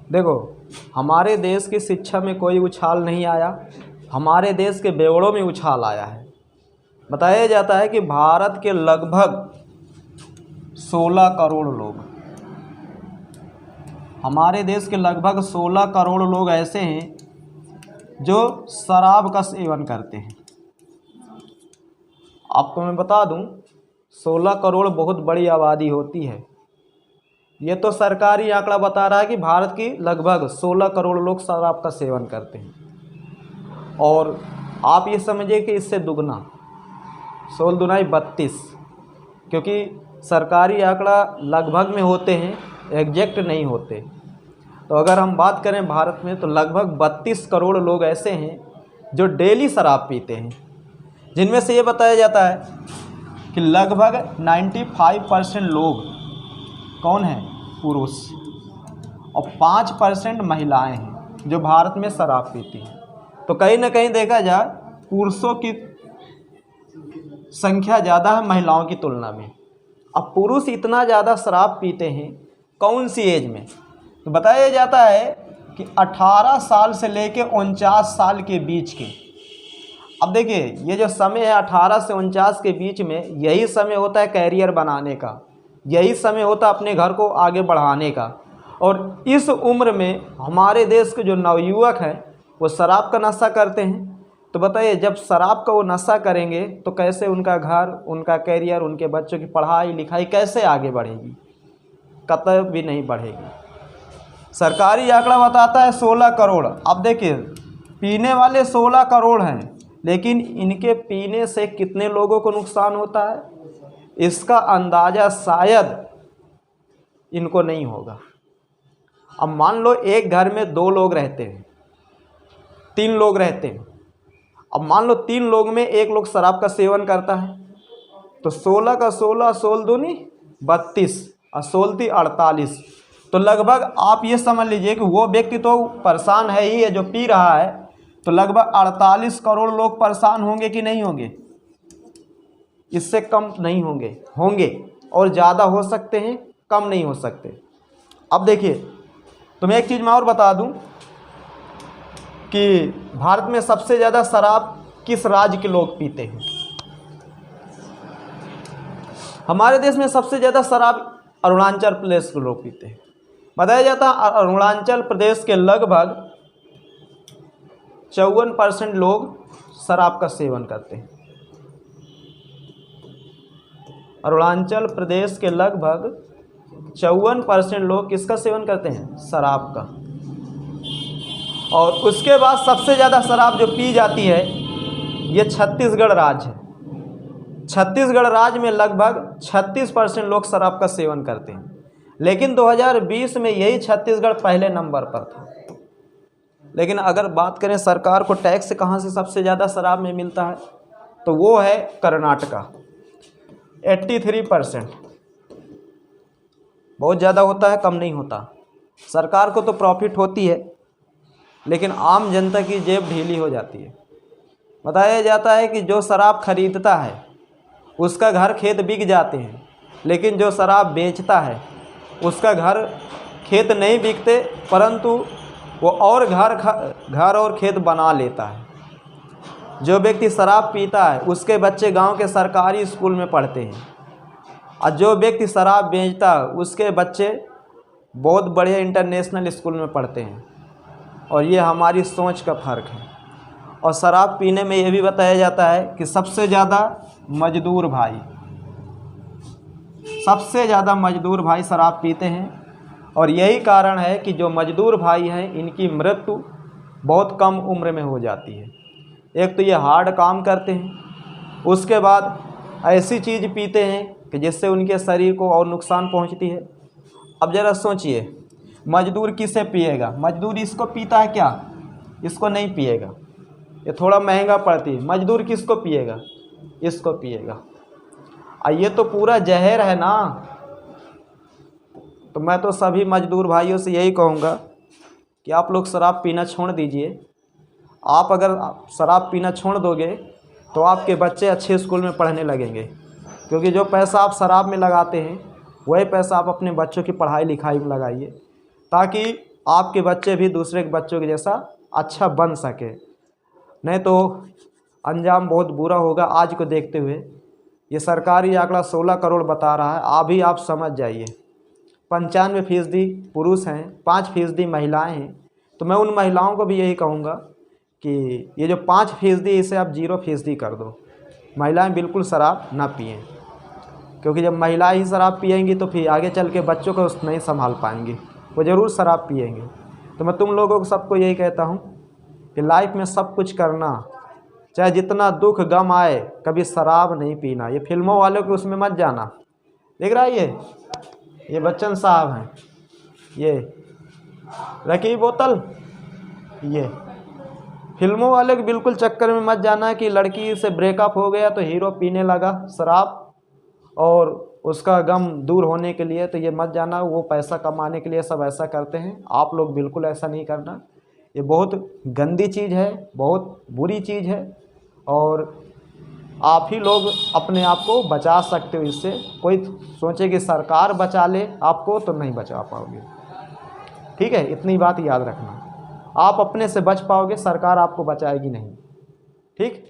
देखो, हमारे देश की शिक्षा में कोई उछाल नहीं आया, हमारे देश के बेवड़ों में उछाल आया है। बताया जाता है कि भारत के लगभग 16 करोड़ लोग, हमारे देश के लगभग 16 करोड़ लोग ऐसे हैं जो शराब का सेवन करते हैं। आपको मैं बता दूं, 16 करोड़ बहुत बड़ी आबादी होती है। ये तो सरकारी आंकड़ा बता रहा है कि भारत की लगभग 16 करोड़ लोग शराब का सेवन करते हैं। और आप ये समझिए कि इससे दुगना, 16 दुनाई 32, क्योंकि सरकारी आंकड़ा लगभग में होते हैं, एग्जैक्ट नहीं होते। तो अगर हम बात करें भारत में, तो लगभग 32 करोड़ लोग ऐसे हैं जो डेली शराब पीते हैं, जिनमें से ये बताया जाता है कि लगभग 95% लोग कौन हैं? पुरुष, और 5% महिलाएं हैं जो भारत में शराब पीती हैं। तो कहीं ना कहीं देखा जाए, पुरुषों की संख्या ज़्यादा है महिलाओं की तुलना में। अब पुरुष इतना ज़्यादा शराब पीते हैं कौन सी एज में? तो बताया जाता है कि 18 साल से लेकर 49 साल के बीच के। अब देखिए, ये जो समय है 18 से 49 के बीच में, यही समय होता है कैरियर बनाने का, यही समय होता है अपने घर को आगे बढ़ाने का। और इस उम्र में हमारे देश के जो नवयुवक हैं वो शराब का नशा करते हैं। तो बताइए, जब शराब का वो नशा करेंगे तो कैसे उनका घर, उनका कैरियर, उनके बच्चों की पढ़ाई लिखाई कैसे आगे बढ़ेगी? कतई भी नहीं बढ़ेगी। सरकारी आंकड़ा बताता है 16 करोड़। अब देखिए, पीने वाले 16 करोड़ हैं, लेकिन इनके पीने से कितने लोगों को नुकसान होता है, इसका अंदाज़ा शायद इनको नहीं होगा। अब मान लो एक घर में 2 लोग रहते हैं, 3 लोग रहते हैं। अब मान लो 3 लोग में एक लोग शराब का सेवन करता है, तो 16 का 16, 16 दूनी 32 और 16 48। तो लगभग आप ये समझ लीजिए कि वो व्यक्ति तो परेशान है ही है जो पी रहा है, तो लगभग 48 करोड़ लोग परेशान होंगे कि नहीं होंगे? इससे कम नहीं होंगे, होंगे, और ज़्यादा हो सकते हैं, कम नहीं हो सकते। अब देखिए, तो मैं एक चीज़ मैं और बता दूं कि भारत में सबसे ज़्यादा शराब किस राज्य के लोग पीते हैं? हमारे देश में सबसे ज़्यादा शराब अरुणाचल प्रदेश के लोग पीते हैं। बताया जाता है अरुणाचल प्रदेश के लगभग 54% लोग शराब का सेवन करते हैं। अरुणाचल प्रदेश के लगभग 54% लोग किसका सेवन करते हैं? शराब का। और उसके बाद सबसे ज़्यादा शराब जो पी जाती है ये छत्तीसगढ़ राज्य है। छत्तीसगढ़ राज्य में लगभग 36% लोग शराब का सेवन करते हैं। लेकिन 2020 में यही छत्तीसगढ़ पहले नंबर पर था। लेकिन अगर बात करें सरकार को टैक्स कहाँ से सबसे ज़्यादा शराब में मिलता है, तो वो है कर्नाटका, 83%। बहुत ज़्यादा होता है, कम नहीं होता। सरकार को तो प्रॉफिट होती है, लेकिन आम जनता की जेब ढीली हो जाती है। बताया जाता है कि जो शराब खरीदता है उसका घर खेत बिक जाते हैं, लेकिन जो शराब बेचता है उसका घर खेत नहीं बिकते, परंतु वो और घर और खेत बना लेता है। जो व्यक्ति शराब पीता है उसके बच्चे गांव के सरकारी स्कूल में पढ़ते हैं, और जो व्यक्ति शराब बेचता है उसके बच्चे बहुत बड़े इंटरनेशनल स्कूल में पढ़ते हैं। और ये हमारी सोच का फ़र्क है। और शराब पीने में ये भी बताया जाता है कि सबसे ज़्यादा मजदूर भाई शराब पीते हैं। और यही कारण है कि जो मजदूर भाई हैं इनकी मृत्यु बहुत कम उम्र में हो जाती है। एक तो ये हार्ड काम करते हैं, उसके बाद ऐसी चीज़ पीते हैं कि जिससे उनके शरीर को और नुकसान पहुंचती है। अब ज़रा सोचिए, मजदूर किसे पिएगा? मजदूर इसको पीता है क्या? इसको नहीं पिएगा, ये थोड़ा महंगा पड़ती है। मजदूर किसको पिएगा? इसको पिएगा। ये तो पूरा जहर है ना। तो मैं तो सभी मजदूर भाइयों से यही कहूँगा कि आप लोग शराब पीना छोड़ दीजिए। आप अगर शराब पीना छोड़ दोगे तो आपके बच्चे अच्छे स्कूल में पढ़ने लगेंगे, क्योंकि जो पैसा आप शराब में लगाते हैं वही पैसा आप अपने बच्चों की पढ़ाई लिखाई में लगाइए, ताकि आपके बच्चे भी दूसरे के बच्चों के जैसा अच्छा बन सके, नहीं तो अंजाम बहुत बुरा होगा। आज को देखते हुए ये सरकारी आंकड़ा 16 करोड़ बता रहा है, अभी आप समझ जाइए 95% पुरुष हैं, 5% महिलाएं हैं। तो मैं उन महिलाओं को भी यही कहूँगा कि ये जो 5% इसे आप 0% कर दो। महिलाएं बिल्कुल शराब ना पिएं, क्योंकि जब महिलाएं ही शराब पिएंगी तो फिर आगे चल के बच्चों को नहीं संभाल पाएंगी, वो ज़रूर शराब पिएंगे। तो मैं तुम लोगों को सबको यही कहता हूँ कि लाइफ में सब कुछ करना, चाहे जितना दुख गम आए, कभी शराब नहीं पीना। ये फिल्मों वालों के उसमें मत जाना। देख रहा है ये बच्चन साहब हैं, ये रखी बोतल, ये फिल्मों वाले के बिल्कुल चक्कर में मत जाना कि लड़की से ब्रेकअप हो गया तो हीरो पीने लगा शराब और उसका गम दूर होने के लिए। तो ये मत जाना, वो पैसा कमाने के लिए सब ऐसा करते हैं। आप लोग बिल्कुल ऐसा नहीं करना। ये बहुत गंदी चीज़ है, बहुत बुरी चीज़ है, और आप ही लोग अपने आप को बचा सकते हो इससे। कोई सोचे कि सरकार बचा ले आपको, तो नहीं बचा पाओगे। ठीक है, इतनी बात याद रखना। आप अपने से बच पाओगे, सरकार आपको बचाएगी नहीं। ठीक।